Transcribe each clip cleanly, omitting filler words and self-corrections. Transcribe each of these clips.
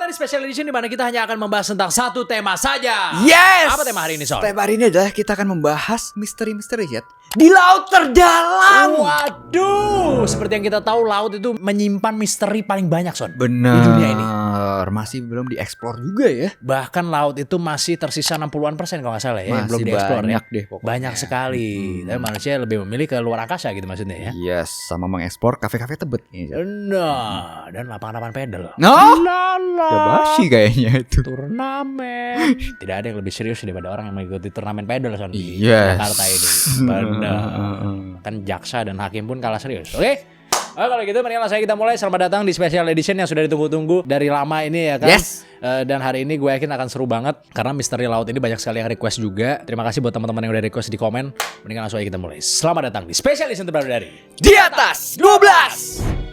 datang di Special Edition di mana kita hanya akan membahas tentang satu tema saja. Yes! Apa tema hari ini, Son? Tema hari ini adalah kita akan membahas misteri-misteri ya di laut terdalam. Waduh, seperti yang kita tahu laut itu menyimpan misteri paling banyak, Son. Benar. Di dunia ini. Masih belum dieksplor juga ya. Bahkan laut itu masih tersisa 60-an% kalau nggak salah ya, yang belum dieksplor banyak ya. deh pokoknya. Banyak sekali. Tapi manusia lebih memilih ke luar angkasa gitu maksudnya ya. Yes, sama mengeksplor kafe-kafe Tebet. Nah, dan lapangan pedal. No? Lala. Udah basi kayaknya itu. Turnamen. Tidak ada yang lebih serius daripada orang yang mengikuti turnamen pedal, Son, di Yes. Jakarta ini. Benar. Kan jaksa dan hakim pun kalah serius. Oke? Kalau gitu mari langsung kita mulai. Selamat datang di Special Edition yang sudah ditunggu-tunggu dari lama ini ya kan. Yes. Dan hari ini gue yakin akan seru banget karena misteri laut ini banyak sekali yang request juga. Terima kasih buat teman-teman yang udah request di komen. Mendingan langsung aja kita mulai. Selamat datang di Special Edition terbaru dari Di atas 12.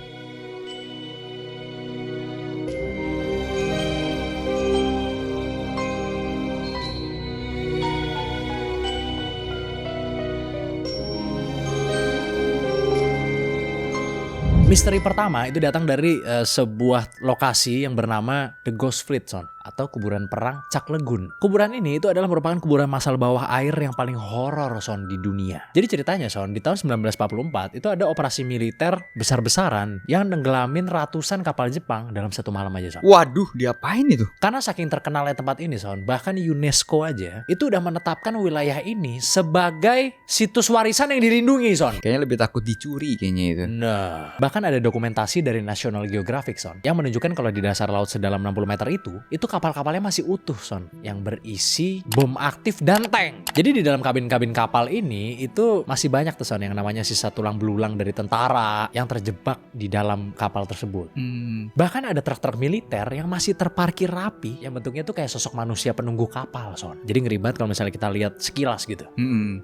Misteri pertama itu datang dari sebuah lokasi yang bernama The Ghost Fleet, Son, atau kuburan perang Cak Legun. Kuburan ini itu adalah merupakan kuburan masal bawah air yang paling horor, Son, di dunia. Jadi ceritanya, Son, di tahun 1944 itu ada operasi militer besar-besaran yang nenggelamin ratusan kapal Jepang dalam satu malam aja, Son. Waduh, diapain itu? Karena saking terkenalnya tempat ini, Son, bahkan UNESCO aja itu udah menetapkan wilayah ini sebagai situs warisan yang dilindungi, Son. Kayaknya lebih takut dicuri kayaknya itu. Nah, bahkan ada dokumentasi dari National Geographic, Son, yang menunjukkan kalau di dasar laut sedalam 60 meter itu kapal-kapalnya masih utuh, Son, yang berisi bom aktif dan tank. Jadi di dalam kabin-kabin kapal ini itu masih banyak tuh, Son, yang namanya sisa tulang belulang dari tentara yang terjebak di dalam kapal tersebut. Bahkan ada truk-truk militer yang masih terparkir rapi, yang bentuknya tuh kayak sosok manusia penunggu kapal, Son. Jadi ngeri banget kalau misalnya kita lihat sekilas gitu.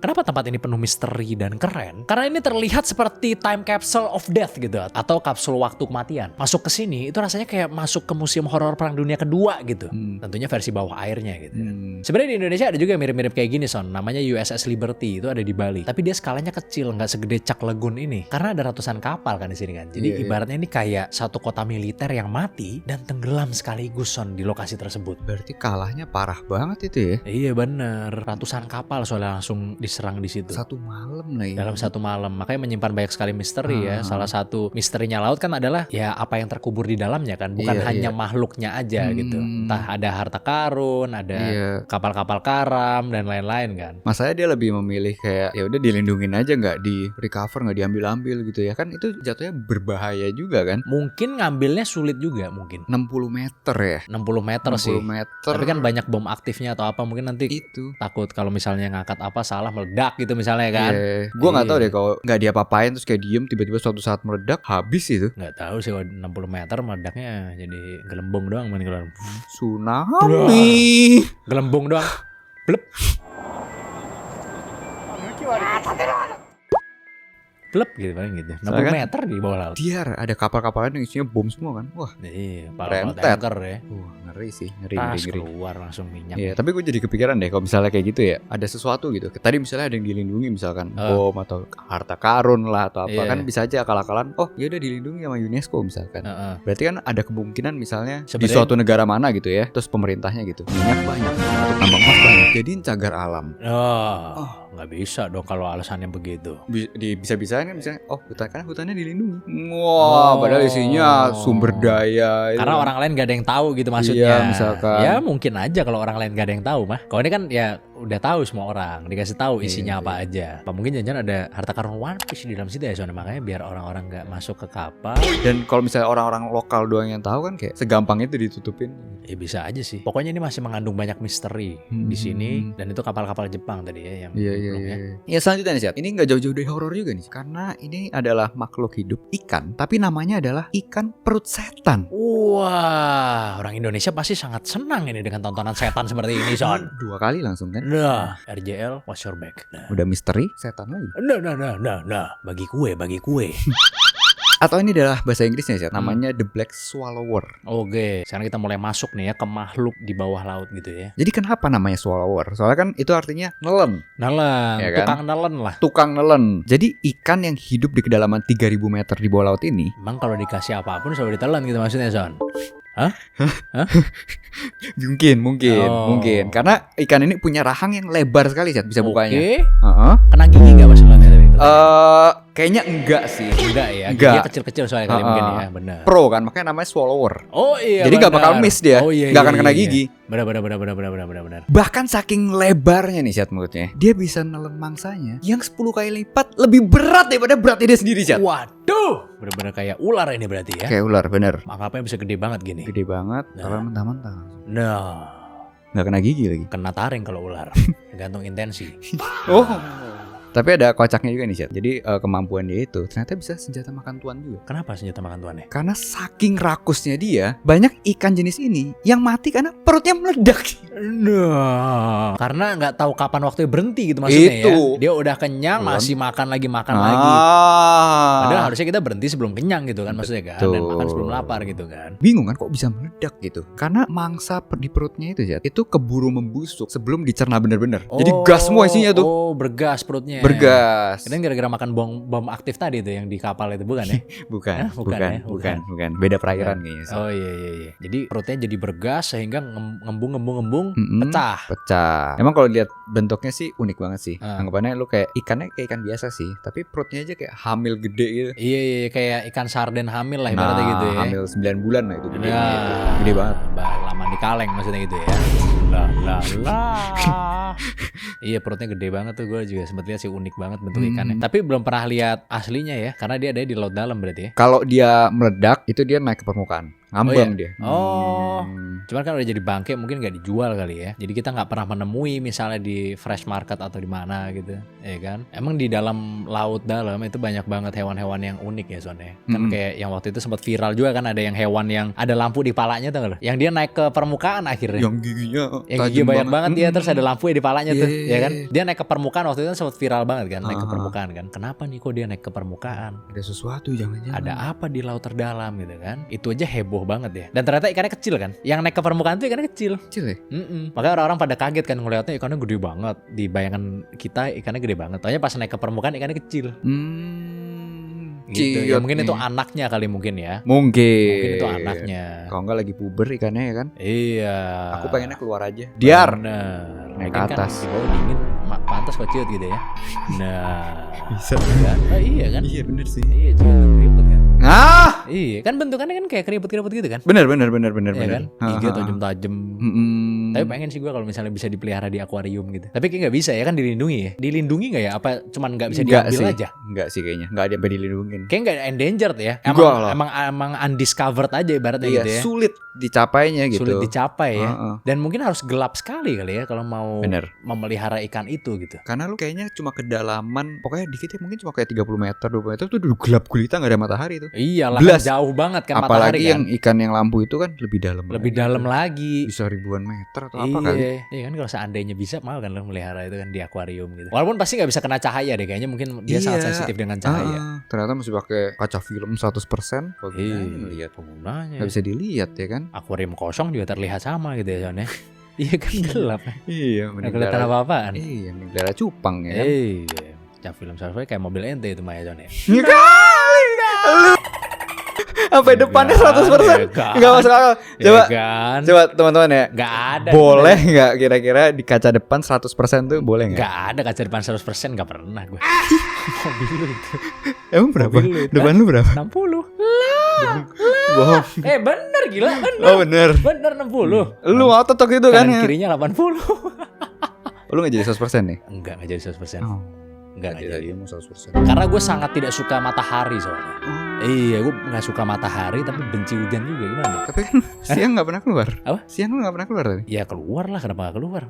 Kenapa tempat ini penuh misteri dan keren? Karena ini terlihat seperti time capsule of death gitu, atau kapsul waktu kematian. Masuk ke sini itu rasanya kayak masuk ke museum horor perang dunia kedua gitu. Tentunya versi bawah airnya gitu. Sebenarnya di Indonesia ada juga yang mirip-mirip kayak gini, Son. Namanya USS Liberty, itu ada di Bali. Tapi dia skalanya kecil, nggak segede Cak Legun ini. Karena ada ratusan kapal kan di sini kan. Jadi ibaratnya ini kayak satu kota militer yang mati dan tenggelam sekaligus, Son, di lokasi tersebut. Berarti kalahnya parah banget itu ya. Iya bener, ratusan kapal soalnya langsung diserang di situ. Satu malam lah ya. Dalam satu malam, makanya menyimpan banyak sekali misteri ya. Salah satu misterinya laut kan adalah ya apa yang terkubur di dalamnya kan, bukan hanya makhluknya aja gitu. Entah ada harta karun, ada kapal-kapal karam dan lain-lain kan. Masanya dia lebih memilih kayak ya udah dilindungin aja, nggak di recover, nggak diambil-ambil gitu ya kan, itu jatuhnya berbahaya juga kan. Mungkin ngambilnya sulit juga mungkin. 60 meter ya. 60 meter 60 sih. meter. Tapi kan banyak bom aktifnya atau apa, mungkin nanti Itu. takut kalau misalnya ngangkat apa salah meledak gitu misalnya kan. Gue nggak tahu deh kalau nggak diapa-apain terus kayak diem tiba-tiba suatu saat meledak habis itu. Nggak tahu sih kalau 60 meter meledaknya jadi gelembung doang, mending kalau Tsunami. gelembung doang. Blep. Blep gitu paling gitu. 60 Soalnya kan meter di bawah laut. Biar ada kapal-kapal yang isinya bom semua kan. Wah, Iya, kapal rentet. tanker ya. ngeri sih, ngeri. Keluar langsung minyak. Iya, tapi gue jadi kepikiran deh kalau misalnya kayak gitu ya, ada sesuatu gitu. Tadi misalnya ada yang dilindungi misalkan bom atau harta karun lah atau apa, kan bisa aja akal-akalan. Oh, ya udah dilindungi sama UNESCO misalkan. Berarti kan ada kemungkinan misalnya di suatu negara mana gitu ya, terus pemerintahnya gitu, minyak banyak atau tambang emas banyak, jadiin cagar alam. Nggak bisa dong kalau alasannya begitu. Bisa-bisa kan misalnya, oh hutannya dilindungi. Wah, padahal isinya sumber daya. Karena orang lain gak ada yang tahu gitu maksudnya. Iya, misalkan. Ya mungkin aja kalau orang lain gak ada yang tahu mah. Kalau ini kan ya udah tahu semua orang, dikasih tahu isinya apa aja. Apa mungkin jangan ada harta karun One Piece di dalam situ ya, soalnya makanya biar orang-orang nggak masuk ke kapal. Dan kalau misalnya orang-orang lokal doang yang tahu kan kayak segampang itu ditutupin. Ya bisa aja sih. Pokoknya ini masih mengandung banyak misteri di sini, dan itu kapal-kapal Jepang tadi ya yang Ya selanjutnya nih, Siat. Ini nggak jauh-jauh dari horor juga nih, karena ini adalah makhluk hidup ikan, tapi namanya adalah ikan perut setan. Wah, orang Indonesia pasti sangat senang ini dengan tontonan setan seperti ini, Son. 2 kali langsung kan. Nah, RJL, watch your back. Nah. Udah misteri, setan lagi. Nah, bagi kue. Atau ini adalah bahasa Inggrisnya sih, namanya The Black Swallower. Oke, sekarang kita mulai masuk nih ya ke makhluk di bawah laut gitu ya. Jadi kenapa namanya swallower? Soalnya kan itu artinya nelen. Nelen, Ya kan? tukang nelen lah. Tukang nelen. Jadi ikan yang hidup di kedalaman 3000 meter di bawah laut ini. Emang kalau dikasih apapun selalu ditelan gitu maksudnya, Son? Hah? Mungkin. Karena ikan ini punya rahang yang lebar sekali, Chat, bisa bukanya. Kena gigi nggak maksudnya? Kayaknya enggak sih. Enggak ya. Enggak. Giginya kecil-kecil soalnya kali mungkin ya, benar. Pro kan, makanya namanya swallower. Oh iya. Jadi nggak bakal miss dia, nggak akan kena gigi. Benar. Bahkan saking lebarnya nih, Chat, mulutnya, dia bisa nelen mangsanya yang 10 kali lipat lebih berat daripada beratnya dia sendiri, Chat. Waduh, benar-benar kayak ular ini berarti ya. Kayak ular, bener. Mangkapnya bisa gede banget gini. Gede banget, kalau mentah-mentah. Nah, nggak kena gigi lagi. kena taring kalau ular. Tergantung intensi. Oh. Tapi ada kocaknya juga nih, Chat. Jadi kemampuan dia itu ternyata bisa senjata makan tuan juga. Kenapa senjata makan tuannya? Karena saking rakusnya dia, banyak ikan jenis ini yang mati karena perutnya meledak. Nah, karena nggak tahu kapan waktunya berhenti gitu maksudnya itu. ya. Dia udah kenyang masih makan lagi. Padahal harusnya kita berhenti sebelum kenyang gitu kan maksudnya kan. Dan makan sebelum lapar gitu kan. Bingung kan kok bisa meledak gitu? Karena mangsa di perutnya itu, Chat, itu keburu membusuk sebelum dicerna bener-bener. Jadi gas semua isinya tuh. Oh, bergas perutnya. Bergas. Kalian gara-gara makan bom aktif tadi tuh yang di kapal itu bukan ya? Bukan. Beda perairan kayaknya sih. Oh iya. Jadi perutnya jadi bergas sehingga ngembung pecah. Emang kalau lihat bentuknya sih unik banget sih. Anggapannya lu kayak ikannya kayak ikan biasa sih, tapi perutnya aja kayak hamil gede gitu. Iya, kayak ikan sarden hamil lah ibaratnya gitu ya. Hamil 9 bulan lah itu gede. Gede banget. Lama di kaleng maksudnya gitu ya. Lah. Iya, perutnya gede banget tuh, gue juga sempat lihat sih, unik banget bentuk ikannya. Tapi belum pernah lihat aslinya ya, karena dia ada di laut dalam berarti ya. Kalau dia meledak itu dia naik ke permukaan. Ngambang dia. Cuman kan udah jadi bangke mungkin nggak dijual kali ya. Jadi kita nggak pernah menemui misalnya di fresh market atau di mana gitu, ya kan? Emang di dalam laut dalam itu banyak banget hewan-hewan yang unik ya soalnya. Kan kayak yang waktu itu sempat viral juga kan, ada yang hewan yang ada lampu di palanya tuh loh. Yang dia naik ke permukaan akhirnya. Yang giginya banyak banget ya, terus ada lampu di palanya tuh, ya kan? Dia naik ke permukaan waktu itu kan sempat viral banget kan, naik ke permukaan kan. Kenapa nih kok dia naik ke permukaan? Ada sesuatu jangan-jangan. Ada apa di laut terdalam gitu kan? Itu aja heboh banget ya. Dan ternyata ikannya kecil kan. Yang naik ke permukaan tuh ikannya kecil ya? Makanya orang-orang pada kaget kan ngeliatnya ikannya gede banget. Di bayangan kita ikannya gede banget. Tanya pas naik ke permukaan ikannya kecil. Gitu. Ya mungkin itu anaknya kali mungkin ya. Mungkin itu anaknya. Kalau enggak lagi puber ikannya ya kan. Iya. Aku pengennya keluar aja. Biar naik ke atas. Kan di bawah dingin, pantas kok ciut gitu ya. Nah. Bisa kan? Iya kan? Iya bener sih. Iya ciut ribet kan. Iya kan bentukannya kan kayak keriput-keriput gitu kan. Bener Iya kan? Gigi tajam-tajam. Tapi pengen sih gue kalau misalnya bisa dipelihara di akuarium gitu. Tapi kayak nggak bisa ya kan, dilindungi ya. Dilindungi nggak ya? Apa cuman nggak bisa diambil aja? Enggak sih kayaknya. Nggak ada yang dilindungin. Kayak nggak endangered ya. Emang undiscovered aja ibaratnya gitu ya. Sulit dicapainya gitu. Sulit dicapai ya. Dan mungkin harus gelap sekali kali ya kalau mau memelihara ikan itu gitu. Karena lu kayaknya cuma kedalaman, pokoknya dikit ya, mungkin cuma kayak 30 meter, 20 meter tuh udah gelap gulita, nggak ada matahari tuh. Iyalah, kan jauh banget kan matahari kan. Apalagi yang ikan yang lampu itu kan lebih dalam. Lebih dalam lagi. Bisa ribuan meter atau apa kali. Iya kan, kalau seandainya bisa mau kan lo melihara itu kan di akuarium gitu. Walaupun pasti nggak bisa kena cahaya deh, kayaknya mungkin dia sangat sensitif dengan cahaya. Ternyata masih pakai kaca film 100%. Lihat penggunanya. Nggak bisa dilihat ya kan. Akuarium kosong juga terlihat sama gitu ya soalnya. Iya kan, gelap. Iya, nggak kelihatan apa-apaan. Iya, melihara cupang ya kan. Iya. Kaca film survey kayak mobil ente itu mah ya soalnya. Sampai depannya 100%. Enggak masuk akal. Coba teman-teman ya. Enggak ada. Boleh enggak kira-kira di kaca depan 100% tuh boleh enggak? Enggak ada kaca depan 100%, enggak pernah gue. Mobil lu itu. Emang berapa? Depan lu berapa? 60. Bohong. Bener gila, bener. Oh bener. Bener 60. Lu otot gitu kan ya. Kirinya 80. Lu enggak jadi 100% nih? Enggak jadi 100%. Enggak jadi 100%. Karena gue sangat tidak suka matahari soalnya. Iya, gue nggak suka matahari tapi benci hujan juga, gimana? Tapi kan siang nggak pernah keluar. Apa? Siang lu nggak pernah keluar tadi? Ya keluar lah, kenapa nggak keluar?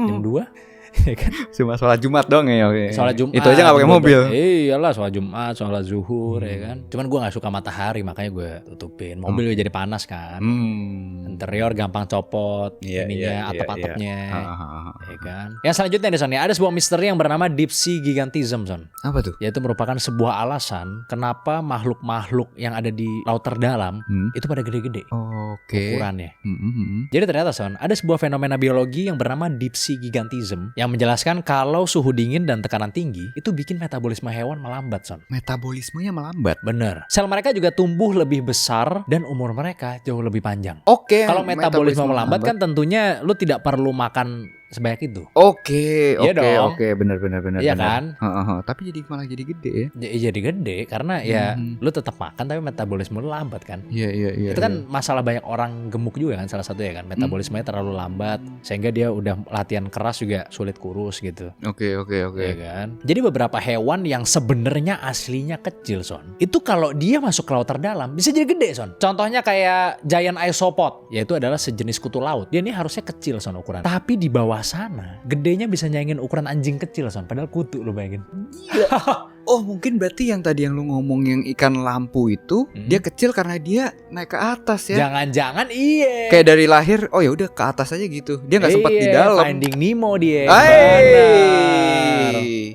Jam 2 kan? Cuma sholat Jumat dong ya. Sholat Jumat. Itu aja nggak pakai mobil. Iyalah, sholat Jumat, sholat zuhur ya kan. Cuman gue nggak suka matahari, makanya gue tutupin. Mobil juga jadi panas kan. Interior gampang copot, ininya atap-atapnya, ya kan. Yang selanjutnya nih Son, ada sebuah misteri yang bernama Deep Sea Gigantism, Son. Apa tuh? Yaitu merupakan sebuah alasan kenapa makhluk-makhluk yang ada di laut terdalam itu pada gede-gede. Oke. Ukurannya. Jadi ternyata Son, ada sebuah fenomena biologi yang bernama Deep Sea Gigantism yang menjelaskan kalau suhu dingin dan tekanan tinggi itu bikin metabolisme hewan melambat, Son. Metabolismenya melambat. Bener. Sel mereka juga tumbuh lebih besar dan umur mereka jauh lebih panjang. Oke. Kalau metabolisme melambat kan tentunya lu tidak perlu makan sebanyak itu. Oke, Iya oke, benar. Iya kan? Tapi malah jadi gede ya. Jadi gede karena ya lu tetap makan tapi metabolisme lu lambat kan. Iya. Itu kan masalah banyak orang gemuk juga kan, salah satu ya kan, metabolismenya terlalu lambat sehingga dia udah latihan keras juga sulit kurus gitu. Oke. Ya kan? Jadi beberapa hewan yang sebenarnya aslinya kecil, Son, itu kalau dia masuk ke laut terdalam bisa jadi gede, Son. Contohnya kayak giant isopod, yaitu adalah sejenis kutu laut. Dia ini harusnya kecil, Son, ukuran. Tapi di bawah sana gedenya bisa nyaingin ukuran anjing kecil, Son, padahal kutu, lu bayangin. Gila. Oh, mungkin berarti yang tadi yang lu ngomong yang ikan lampu itu dia kecil karena dia naik ke atas ya. Jangan-jangan iya. Kayak dari lahir, oh ya udah ke atas aja gitu. Dia nggak sempat di dalam. Finding Nemo dia.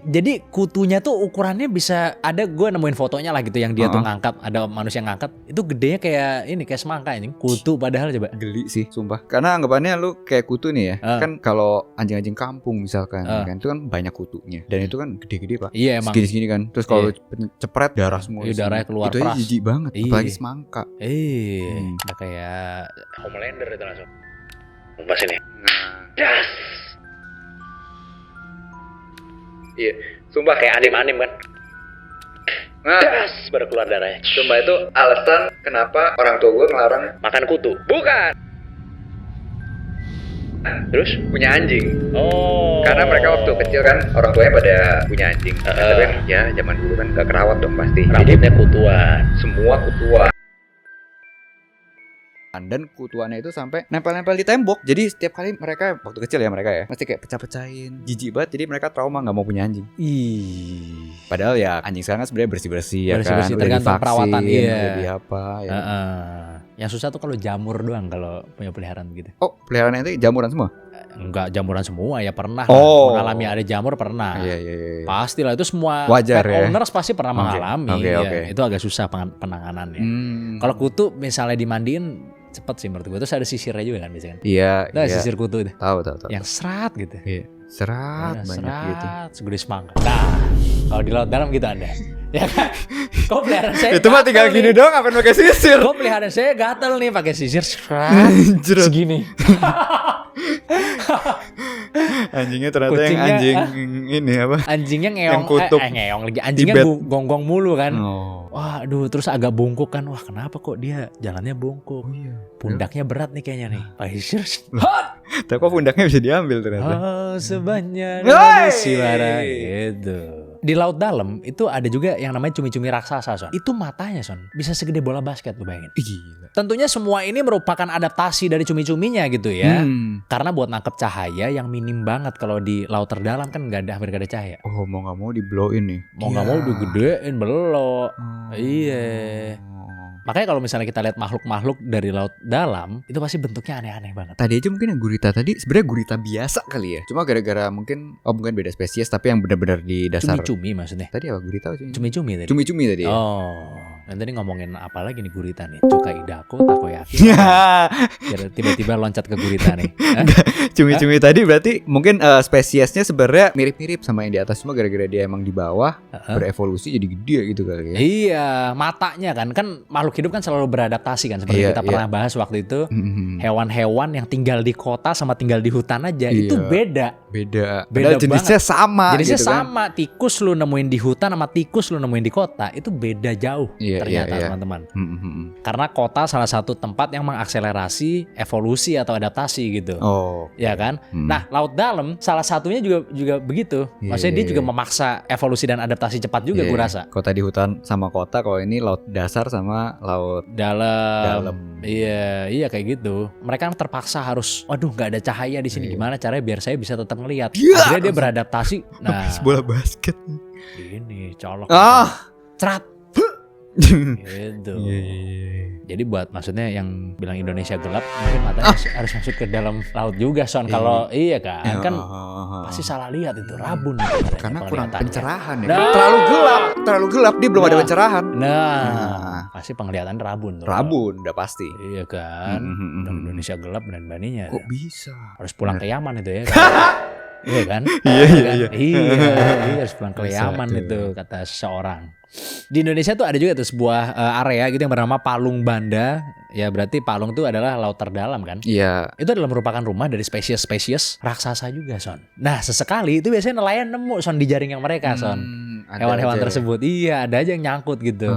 Jadi kutunya tuh ukurannya bisa ada, gue nemuin fotonya lah gitu yang dia tuh ngangkat, ada manusia ngangkat. Itu gedenya kayak ini, kayak semangka ini. Kutu padahal coba. Geli sih, sumpah. Karena anggapannya lu kayak kutu nih ya. Kan kalau anjing-anjing kampung misalkan kan itu kan banyak kutunya dan itu kan gede-gede, Pak. Iya, emang. Segini-segini kan. Terus kalau cepret darah semua. Darahnya keluar itu keras. Itu jijik banget, apalagi semangka. Udah kayak Homelander itu langsung. Pas ini. Das. Iya, sumpah kayak anim-anim kan. Das, baru keluar darahnya. Sumpah itu alasan kenapa orang tua gue ngelarang makan kutu. Bukan. Terus punya anjing. Oh. Karena mereka waktu kecil kan orang tuanya pada punya anjing. Tapi kan ya zaman dulu kan gak kerawat dong pasti. Rambutnya kutuan. Semua kutuan. Dan kutuannya itu sampai nempel-nempel di tembok. Jadi setiap kali mereka waktu kecil ya mereka ya mesti kayak pecah-pecahin, jijik banget. Jadi mereka trauma nggak mau punya anjing. Padahal ya anjing sekarang kan sebenarnya bersih-bersih ya kan. Tergantung perawatan Jadi apa ya. Yang susah tuh kalau jamur doang kalau punya peliharaan gitu. Oh, peliharaan itu jamuran semua? Enggak jamuran semua ya, pernah mengalami ada jamur pernah. Iya. Pastilah itu semua wajar ya. Owners pasti pernah mengalami. Okay. Itu agak susah penanganannya. Kalau kutu misalnya dimandiin cepet sih menurut gue. Terus ada sisirnya juga kan biasanya. Iya. Sisir kutu itu. Tahu. Yang serat gitu. Iya. Serat banyak gitu. Segede semangka. Nah, kalau di laut dalam gitu ada. Ya kan? Kok peliharaan saya itu mah tinggal gini doang, ngapain pakai sisir? Kok peliharaan saya gatel nih pakai sisir segini. Anjingnya ternyata yang anjing ini apa? Anjingnya ngeong, ngeong lagi. Anjingnya gonggong mulu kan. Wah, aduh, terus agak bungkuk kan. Wah, kenapa kok dia jalannya bungkuk? Oh iya. Pundaknya berat nih kayaknya nih. Pakai sisir. Tapi kok pundaknya bisa diambil ternyata. Oh, sebanyak suara itu. Di laut dalam itu ada juga yang namanya cumi-cumi raksasa, Son. Itu matanya, Son, bisa segede bola basket, lu bayangin. Gila. Tentunya semua ini merupakan adaptasi dari cumi-cuminya gitu ya. Karena buat nangkep cahaya yang minim banget. Kalau di laut terdalam kan hampir gak ada cahaya. Oh, mau gak mau di blow-in nih. Mau gak mau digedein, belok. Iya. Makanya kalau misalnya kita lihat makhluk-makhluk dari laut dalam, itu pasti bentuknya aneh-aneh banget. Tadi aja mungkin yang gurita tadi sebenarnya gurita biasa kali ya. Cuma gara-gara mungkin beda spesies tapi yang benar-benar di dasar. Cumi-cumi maksudnya. Tadi apa gurita? Cumi-cumi tadi. Cumi-cumi tadi. Ya? Oh. Dan tadi ngomongin apa lagi nih gurita nih? Cukai dako, takoyaki. Tiba-tiba loncat ke gurita nih. Cumi-cumi tadi berarti mungkin spesiesnya sebenarnya mirip-mirip sama yang di atas, cuma gara-gara dia emang di bawah berevolusi jadi gede gitu kali ya. Iya, matanya kan makhluk hidup kan selalu beradaptasi kan, seperti kita pernah bahas waktu itu. Hewan-hewan yang tinggal di kota sama tinggal di hutan aja itu beda jenisnya banget. Sama jenisnya gitu sama kan? Tikus lu nemuin di hutan sama tikus lu nemuin di kota itu beda jauh. Ternyata teman-teman. Karena kota salah satu tempat yang mengakselerasi evolusi atau adaptasi gitu. Ya kan? Nah, laut dalam salah satunya juga begitu. Maksudnya dia juga memaksa evolusi dan adaptasi cepat juga gue rasa. Kota di hutan sama kota, kalau ini laut dasar sama laut dalam. Iya kayak gitu. Mereka kan terpaksa harus, waduh nggak ada cahaya di sini, gimana caranya biar saya bisa tetap ngelihat. Akhirnya dia beradaptasi. Nah, bola basket. Ini colok. Cerat. Gitu. Jadi buat maksudnya yang bilang Indonesia gelap, mungkin matanya harus masuk ke dalam laut juga, Son. Kalau kan pasti salah lihat itu rabun. Karena kurang pencerahan ya. Terlalu gelap dia belum ada pencerahan. Pasti penglihatan rabun. Rabun udah pasti. Iya kan. Indonesia gelap dan baninya. Kok bisa? Harus pulang ke Yaman itu ya. Iya kan? Iya. Iya, harus pulang ke Yaman Aduh. itu kata seseorang. Di Indonesia tuh ada juga tuh sebuah area gitu yang bernama Palung Banda. Ya berarti Palung tuh adalah laut terdalam kan? Iya. Itu adalah merupakan rumah dari spesies-spesies raksasa juga, Son. Nah, sesekali itu biasanya nelayan nemu, Son, di jaring yang mereka, Son. Hewan-hewan tersebut. Iya, ada aja yang nyangkut gitu.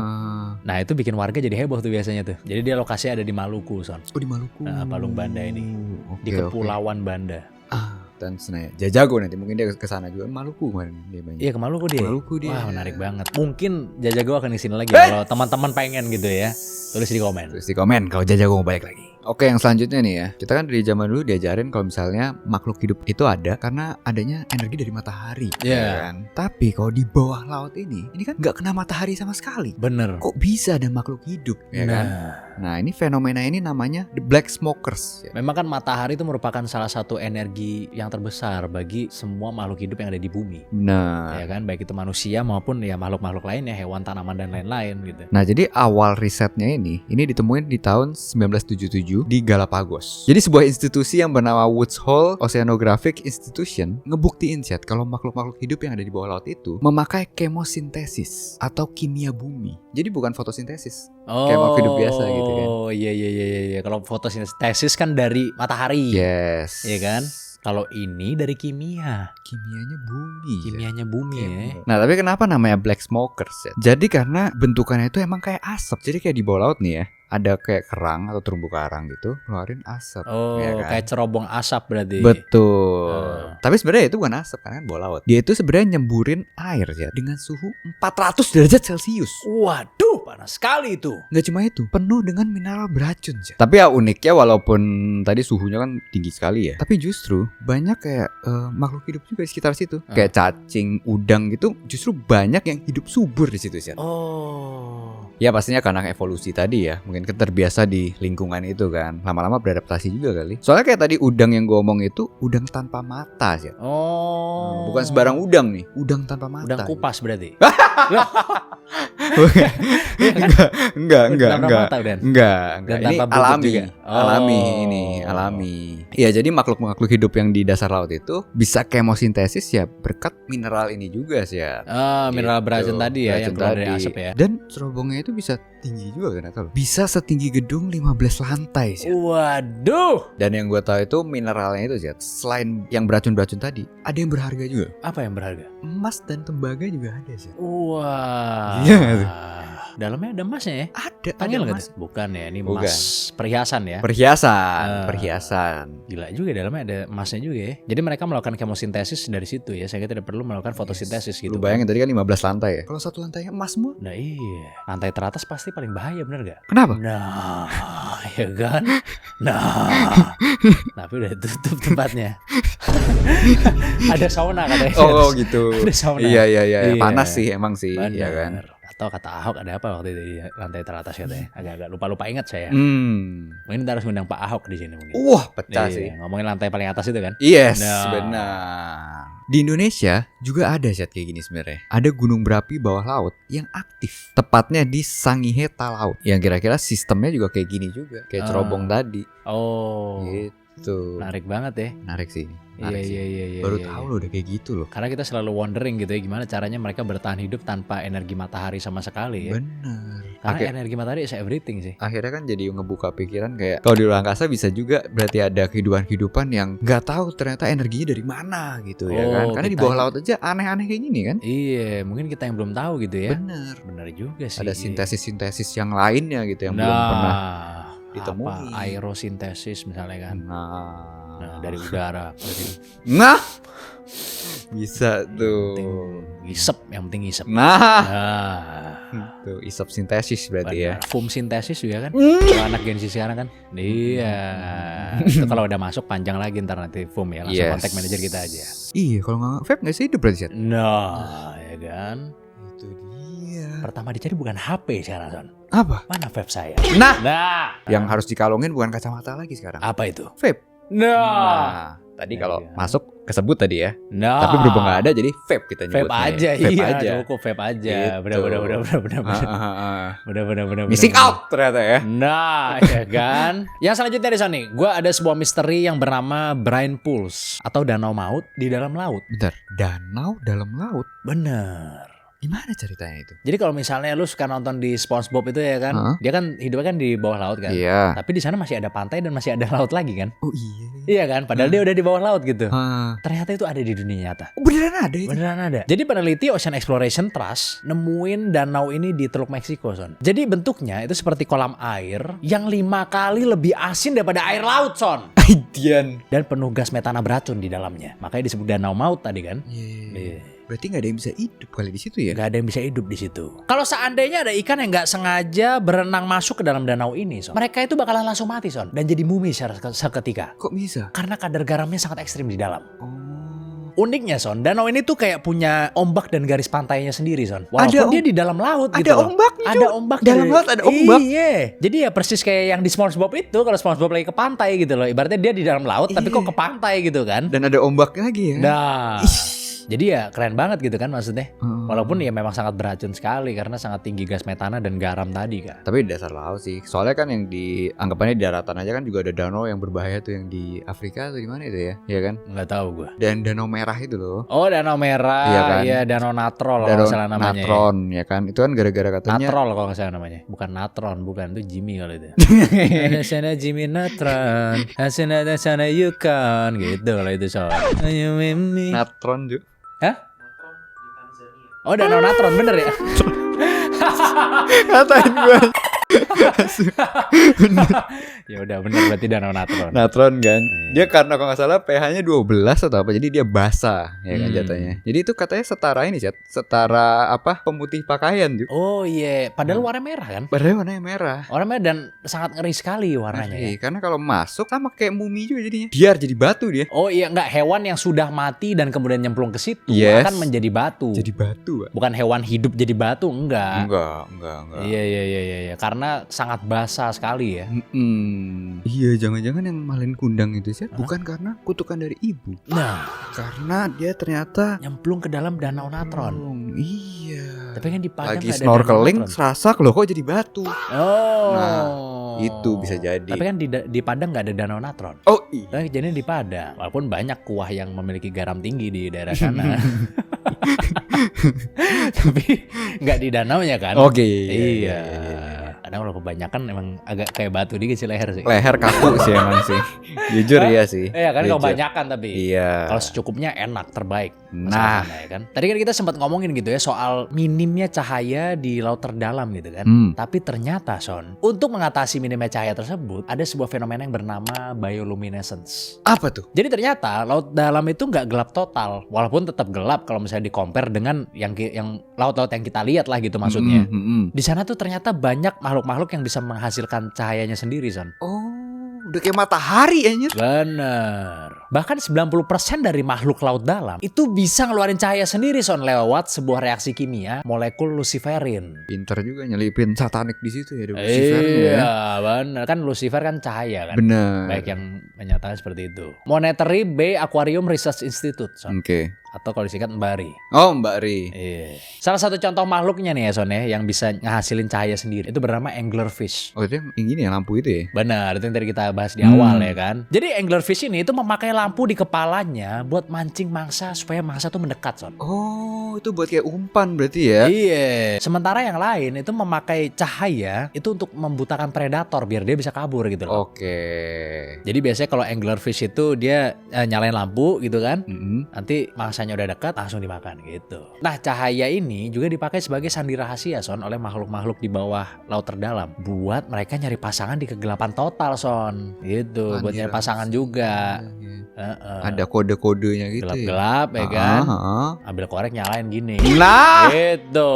Nah, itu bikin warga jadi heboh tuh biasanya tuh. Jadi dia lokasinya ada di Maluku, Son. Oh, di Maluku. Palung Banda ini. Di Kepulauan Banda. Dan Senayan. Jajago nanti mungkin dia ke sana juga. Maluku kan dia banyak. Iya, ke Maluku dia. Wah, menarik banget. Mungkin Jajago akan di sini lagi kalau teman-teman pengen gitu ya. Tulis di komen kalau Jajago mau balik lagi. Oke, yang selanjutnya nih ya. Kita kan dari zaman dulu diajarin kalau misalnya makhluk hidup itu ada karena adanya energi dari matahari. Iya. Kan? Tapi kalau di bawah laut ini kan nggak kena matahari sama sekali. Bener. Kok bisa ada makhluk hidup? Ya kan? Nah, ini fenomena ini namanya the black smokers. Ya. Memang kan matahari itu merupakan salah satu energi yang terbesar bagi semua makhluk hidup yang ada di bumi. Nah, ya kan, baik itu manusia maupun ya makhluk-makhluk lainnya, hewan, tanaman dan lain-lain gitu. Nah, jadi awal risetnya ini ditemuin di tahun 1977 di Galapagos. Jadi sebuah institusi yang bernama Woods Hole Oceanographic Institution ngebuktiin Syed kalau makhluk-makhluk hidup yang ada di bawah laut itu memakai kemosintesis atau kimia bumi. Jadi bukan fotosintesis. Kayak makhluk hidup biasa gitu kan. Oh iya. Kalau fotosintesis kan dari matahari. Yes. Iya kan? Kalau ini dari kimia. Kimianya bumi ya. Nah, tapi kenapa namanya black smokers ya? Jadi karena bentukannya itu emang kayak asap. Jadi kayak di bawah laut nih ya, ada kayak kerang atau terumbu karang gitu keluarin asap. Oh, ya kan? kayak cerobong asap berarti. Betul. Tapi sebenarnya itu bukan asap kan bawah laut. Dia itu sebenarnya nyemburin air ya dengan suhu 400 derajat Celcius. Waduh, panas sekali itu. Nggak cuma itu, penuh dengan mineral beracun ya. Tapi ya uniknya walaupun tadi suhunya kan tinggi sekali ya, tapi justru banyak kayak makhluk hidup juga di sekitar situ. Kayak cacing, udang gitu, justru banyak yang hidup subur di situ ya. Oh. Ya pastinya karena evolusi tadi ya. Mungkin terbiasa di lingkungan itu kan. Lama-lama beradaptasi juga kali. Soalnya kayak tadi udang yang gue omong itu udang tanpa mata sih. Oh. Bukan sembarang udang nih. Udang tanpa mata. Udang kupas berarti. Enggak. Dan Ini alami. Iya, jadi makhluk-makhluk hidup yang di dasar laut itu bisa kemosintesis ya berkat mineral ini juga sih ya. Mineral beracun tadi ya, yang keluar dari asap ya. Dan cerobongnya itu bisa tinggi juga kan, atau bisa setinggi gedung 15 lantai sih. Waduh. Dan yang gue tahu itu mineralnya itu sih, selain yang beracun-beracun tadi, ada yang berharga juga. Apa yang berharga? Emas dan tembaga juga ada sih. Wah. Iya gak tuh? Dalamnya ada emasnya ya? Ada emas. Bukan ya, ini emas perhiasan ya. Perhiasan. Gila juga, dalamnya ada emasnya juga ya. Jadi mereka melakukan kemosintesis dari situ ya. Saya tidak perlu melakukan fotosintesis gitu. Lu bayangin tadi kan 15 lantai ya. Kalau satu lantainya emas semua. Nah iya, lantai teratas pasti paling bahaya, bener gak? Kenapa? Nah, ya kan? Tapi udah tutup tempatnya. Ada sauna katanya. Oh gitu. Ada sauna. Iya. Panas sih emang sih. Bener. Ya kan. Atau kata Ahok ada apa waktu itu di lantai teratas katanya. Agak-agak lupa ingat saya. Mungkin kita harus ngundang Pak Ahok di sini mungkin. Wah, pecah sih. Ngomongin lantai paling atas itu kan? Yes, benar. Di Indonesia juga ada zat kayak gini sebenarnya. Ada gunung berapi bawah laut yang aktif. Tepatnya di Sangihe Talaut. Yang kira-kira sistemnya juga kayak gini juga. Kayak cerobong tadi. Oh. Gitu. Menarik banget ya. Menarik sih. Iya. Baru tahu loh udah kayak gitu loh. Karena kita selalu wondering gitu ya, gimana caranya mereka bertahan hidup tanpa energi matahari sama sekali ya. Bener. Karena energi matahari is everything sih. Akhirnya kan jadi ngebuka pikiran kayak kalau di luar angkasa bisa juga berarti ada kehidupan yang nggak tahu ternyata energinya dari mana gitu ya kan. Karena di bawah laut aja aneh-aneh kayak gini kan. Iya, mungkin kita yang belum tahu gitu ya. Bener juga sih. Ada sintesis yang lainnya gitu yang belum pernah ditemui. Aerosintesis misalnya kan. Nah, dari udara. Nah, bisa tuh. Yang penting ngisep. Tuh isap sintesis berarti ya. Foam sintesis juga kan. Kalau anak Gen Z sekarang kan. Iya. Itu kalau udah masuk panjang lagi ntar nanti foam ya. Langsung kontak manajer kita aja. Iya, kalau nggak vape nggak sih hidup berarti. Nah, ya kan. Itu dia. Pertama dicari bukan HP sekarang, Son. Apa? Mana vape saya? Nah, yang harus dikalungin bukan kacamata lagi sekarang. Apa itu? Vape. Nah, tadi kalau masuk kesebut tadi ya. Nah, tapi berhubung nggak ada jadi vape kita nyebutnya. Vape aja, vape iya. aja. Cukup vape aja. Gitu. Bener. Missing out ternyata ya. Nah, ya kan. Yang selanjutnya di sana, gue ada sebuah misteri yang bernama Brine Pools atau danau maut di dalam laut. Bentar, danau dalam laut? Bener. Gimana ceritanya itu? Jadi kalau misalnya lu suka nonton di SpongeBob itu ya kan, dia kan hidupnya kan di bawah laut kan. Iya. Tapi di sana masih ada pantai dan masih ada laut lagi kan. Oh iya. Iya kan, padahal dia udah di bawah laut gitu. Ternyata itu ada di dunia nyata. Oh, beneran ada itu? Beneran ada. Jadi peneliti Ocean Exploration Trust nemuin danau ini di Teluk Meksiko, Son. Jadi bentuknya itu seperti kolam air yang 5 kali lebih asin daripada air laut, Son. Aidian. Dan penuh gas metana beracun di dalamnya. Makanya disebut danau maut tadi kan. Iya. Berarti nggak ada yang bisa hidup kali di situ ya? Nggak ada yang bisa hidup di situ. Kalau seandainya ada ikan yang nggak sengaja berenang masuk ke dalam danau ini, Son, mereka itu bakalan langsung mati, Son, dan jadi mumi seketika. Kok bisa? Karena kadar garamnya sangat ekstrim di dalam. Uniknya, Son, danau ini tuh kayak punya ombak dan garis pantainya sendiri, Son. Walaupun dia di dalam laut gitu loh. Ada ombak. Dalam laut ada ombak. Iya. Jadi ya persis kayak yang di SpongeBob itu, kalau SpongeBob lagi ke pantai gitu loh. Ibaratnya dia di dalam laut tapi kok ke pantai gitu kan. Dan ada ombak lagi ya. Nah. Jadi ya keren banget gitu kan maksudnya. Walaupun ya memang sangat beracun sekali karena sangat tinggi gas metana dan garam tadi kan. Tapi di dasar laut sih. Soalnya kan yang di anggapannya di daratan aja kan juga ada danau yang berbahaya tuh yang di Afrika atau di mana itu ya? Iya kan? Nggak tahu gue. Dan danau merah itu loh. Oh, danau merah. Iya kan? Iya, danau natrol kalau nggak salah namanya. Natron ya kan. Itu kan gara-gara katanya Natrol kalau nggak salah namanya. Bukan natron, bukan, itu Jimmy kalau itu. Sana Jimmy Natron. Sana Yukon gitu kalau itu soal. Natron juga. Hah? Oh, danau natron bener ya? Katain gue. Ya udah bener berarti danau natron. Natron kan. Dia karena kalau nggak salah pH-nya 12 atau apa. Jadi dia basah ya kan jatuhnya. Jadi itu katanya setara ini, Chat. Setara apa? Pemutih pakaian juga. Oh iya, padahal warna merah kan? Padahal warnanya merah. Warna merah dan sangat ngeri sekali warnanya ya. Karena kalau masuk sama kayak mumi juga jadinya. Biar jadi batu dia. Oh iya, enggak, hewan yang sudah mati dan kemudian nyemplung ke situ akan menjadi batu. Jadi batu, Pak. Bukan hewan hidup jadi batu, enggak. Enggak. Iya. Karena sangat basah sekali ya. Iya, jangan-jangan yang malin kundang itu sih bukan karena kutukan dari ibu. Nah, karena dia ternyata nyemplung ke dalam danau natron. Iya. Tapi kan di Padang lagi snorkeling serasak loh kok jadi batu. Oh. Nah, itu bisa jadi. Tapi kan di Padang nggak ada danau natron. Oh iya. Jadi di Padang, walaupun banyak kuah yang memiliki garam tinggi di daerah sana. Tapi nggak di danaunya kan? Oke. Iya. Kadang kalau kebanyakan emang agak kayak batu dikit sih leher sih. Leher kaku sih emang sih. Jujur iya sih. Iya kan kebanyakan tapi. Iya. Kalau secukupnya enak, terbaik. Nah, ya kan. Tadi kan kita sempat ngomongin gitu ya soal minimnya cahaya di laut terdalam gitu kan. Tapi ternyata, Son, untuk mengatasi minimnya cahaya tersebut ada sebuah fenomena yang bernama bioluminescence. Apa tuh? Jadi ternyata laut dalam itu nggak gelap total, walaupun tetap gelap kalau misalnya di-compare dengan yang laut-laut yang kita lihat lah gitu maksudnya. Di sana tuh ternyata banyak makhluk-makhluk yang bisa menghasilkan cahayanya sendiri, Son. Oh, udah kayak matahari anjir. Bener. Bahkan 90% dari makhluk laut dalam itu bisa ngeluarin cahaya sendiri, Son, lewat sebuah reaksi kimia molekul luciferin. Pinter juga nyelipin satanik di situ ya, lucifer ya. Iya, bener. Kan lucifer kan cahaya kan. Bener. Baik yang menyatakan seperti itu. Monetary Bay Aquarium Research Institute, Son. Oke. Atau kalau disingkat MBARI. Oh, MBARI. Iya. Salah satu contoh makhluknya nih ya, Son ya, yang bisa ngehasilin cahaya sendiri itu bernama anglerfish. Oh, itu yang ini ya, lampu itu ya? Benar, itu yang tadi kita bahas di awal ya kan. Jadi anglerfish ini itu memakai lampu di kepalanya buat mancing mangsa supaya mangsa tuh mendekat, Son. Oh, itu buat kayak umpan berarti ya? Iya. Sementara yang lain itu memakai cahaya itu untuk membutakan predator biar dia bisa kabur gitu loh. Oke. Jadi biasanya kalau anglerfish itu dia nyalain lampu gitu kan. Nanti mangsanya udah dekat langsung dimakan gitu. Nah, cahaya ini juga dipakai sebagai sandi rahasia, Son, oleh makhluk-makhluk di bawah laut terdalam buat mereka nyari pasangan di kegelapan total, Son. Gitu, buat nyari pasangan juga. Ada kode-kodenya gitu. Gelap-gelap ya kan. Ambil korek nyalain gini. Nah, itu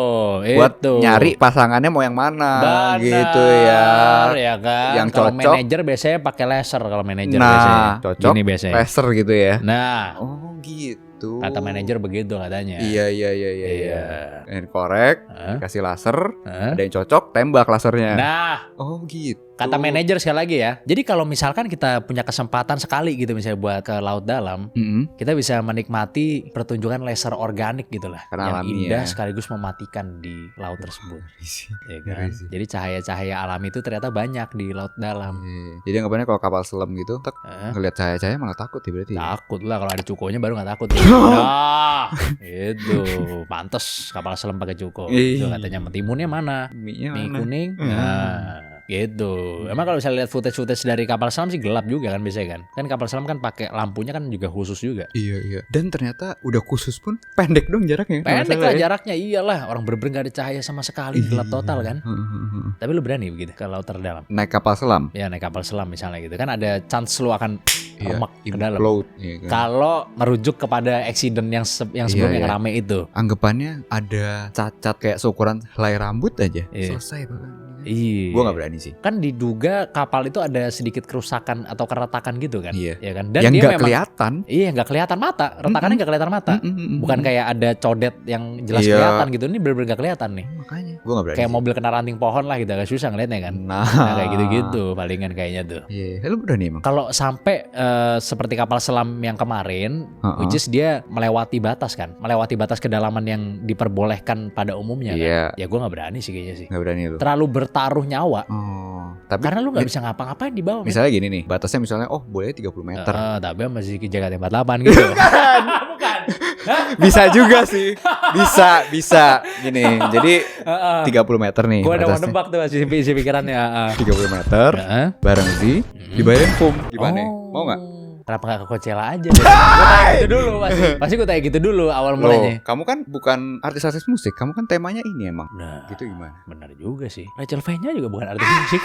buat nyari pasangannya mau yang mana. Benar, gitu ya. Ya kan. Yang kalau cocok. manajer biasanya pakai laser kalau manajer nah, biasanya. Cocok. Gini biasanya. Laser gitu ya. Nah. Oh, gitu. gitu. Kata manajer begitu katanya. Iya. Dan korek, kasih laser, ada yang cocok, tembak lasernya. Nah, oh gitu. Kata manajer sekali lagi ya. Jadi kalau misalkan kita punya kesempatan sekali gitu misalnya buat ke laut dalam, kita bisa menikmati pertunjukan laser organik gitu lah. Karena yang indah ya. sekaligus mematikan di laut tersebut. Ya kan? Jadi cahaya-cahaya alam itu ternyata banyak di laut dalam. Jadi anggapannya kalau kapal selam gitu, ngelihat cahaya-cahaya malah takut ya berarti. Takut lah kalau ada cukonya baru nggak takut. Nah, itu pantes kapal selam pakai cuko. Itu katanya mentimunnya mana? Mie kuning. Nah. Gitu. Emang kalau misalnya lihat footage dari kapal selam sih gelap juga kan biasanya kan. Kan kapal selam kan pakai lampunya kan juga khusus juga. Iya. Dan ternyata udah khusus pun pendek dong jaraknya. Pendek lah jaraknya, iyalah. Orang bener-bener gak ada cahaya sama sekali, gelap total kan. Tapi lu berani begitu ke laut terdalam? Naik kapal selam? Ya naik kapal selam misalnya gitu. Kan ada chance lu akan remek ke dalam. Iya, kan? Kalau merujuk kepada accident yang sebelum yang rame itu. Anggapannya ada cacat kayak seukuran helai rambut aja. Selesai bahkan. Iya. Gue gak berani sih. Kan diduga kapal itu ada sedikit kerusakan atau keretakan gitu kan. Iya. Ya kan? Dan yang dia gak memang kelihatan. Iya gak kelihatan mata. Retakannya gak kelihatan mata. Bukan kayak ada codet yang jelas kelihatan gitu. Ini bener-bener gak kelihatan nih. Makanya gue gak berani kayak sih. Mobil kena ranting pohon lah gitu. Agak susah ngeliatnya kan. Nah kayak gitu-gitu palingan kayaknya tuh. Iya. Lu berani emang? Kalau sampai seperti kapal selam yang kemarin, which is dia melewati batas kan. Melewati batas kedalaman yang diperbolehkan pada umumnya kan. Ya gue gak berani sih kayaknya sih. Gak berani lu. Terlalu bertaruh nyawa. Tapi karena lu gak bisa ngapa-ngapain di bawah. Misalnya gini nih, batasnya misalnya boleh 30 meter. Tapi masih ke Jakarta 48 gitu. Bukan. Bisa juga sih. Bisa gini. Jadi 30 meter nih. Gue ada mau nebak tuh isi pikirannya. 30 meter. Bareng sih. Dibayarin foam. Gimana? Mau gak? Kenapa gak ke Coachella aja? Gue tanya gitu dulu pasti gue tanya gitu dulu awal mulanya. Kamu kan bukan artis-artis musik, kamu kan temanya ini emang. Nah, gitu gimana? Benar juga sih. Rachel V-nya juga bukan artis musik.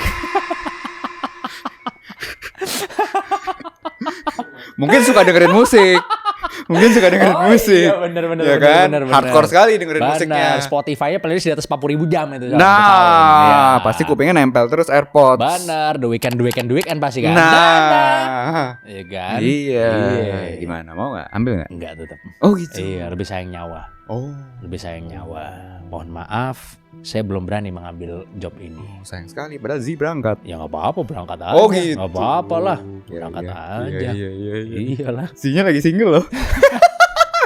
Mungkin suka dengerin musik. Iya bener. Ya kan? Bener. Hardcore sekali dengerin musiknya. Spotify-nya playlist di atas 40.000 jam itu. Nah, pasti kupingnya nempel terus AirPods. Bener, The Weeknd pasti kan. Nah. Iya kan? Iya. Gimana, mau gak? Ambil gak? Enggak tetap. Oh gitu? Iya, lebih sayang nyawa. Lebih sayang nyawa. Mohon maaf, saya belum berani mengambil job ini. Sayang sekali, padahal Z berangkat. Ya gak apa-apa, berangkat aja. Gitu. Gak apa-apa lah, berangkat aja. Iya. Iyalah. Z-nya lagi single loh.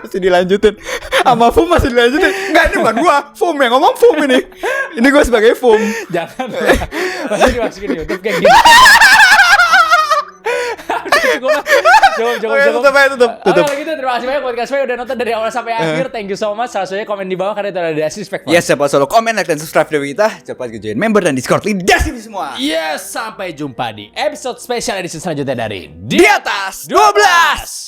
Masih dilanjutin. Sama Fum masih dilanjutin. Enggak, ini bukan gua. Fum yang ngomong Fum ini. Ini gua sebagai Fum. Jangan lah. Masih dimasukin di YouTube kayak gitu. Cukup. Tutup. Kalau gitu terima kasih banyak buat kalian semua udah nonton dari awal sampai akhir. Thank you so much. Salah satunya komen di bawah karena itu ada Dasi Spek. Yes, siapa solo komen, like, dan subscribe video kita. Cepat join member dan Discord link Dasi semua. Yes, sampai jumpa di episode spesial edisi selanjutnya dari Di Atas 12.